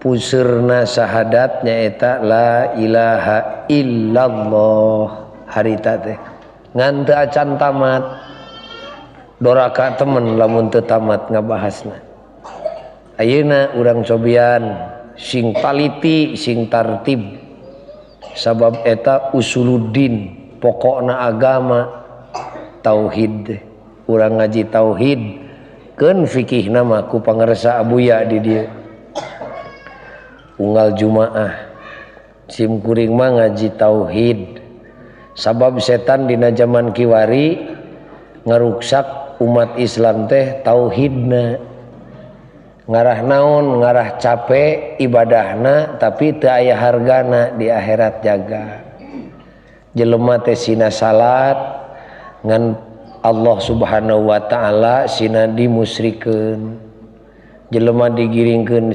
puseurna syahadat nyaeta la ilaha illallah harita teh ngan teu acan tamat doraka temen lamun teu tamat ngabahasna. Ayeuna urang cobian sing taliti sing tartib sabab eta usuluddin pokokna agama tauhid. Urang ngaji tauhid keun fikihna mah ku pangaresa abuya di dieu unggal jumaah sim kuring mah ngaji tauhid sabab setan dina zaman kiwari ngaruksak umat Islam teh tauhidna ngarah naon ngarah capek ibadahna tapi teu aya hargana di akhirat jaga. Jelema teh sina salat ngan Allah Subhanahu wa taala sina dimusyrikeun jelema digiringkeun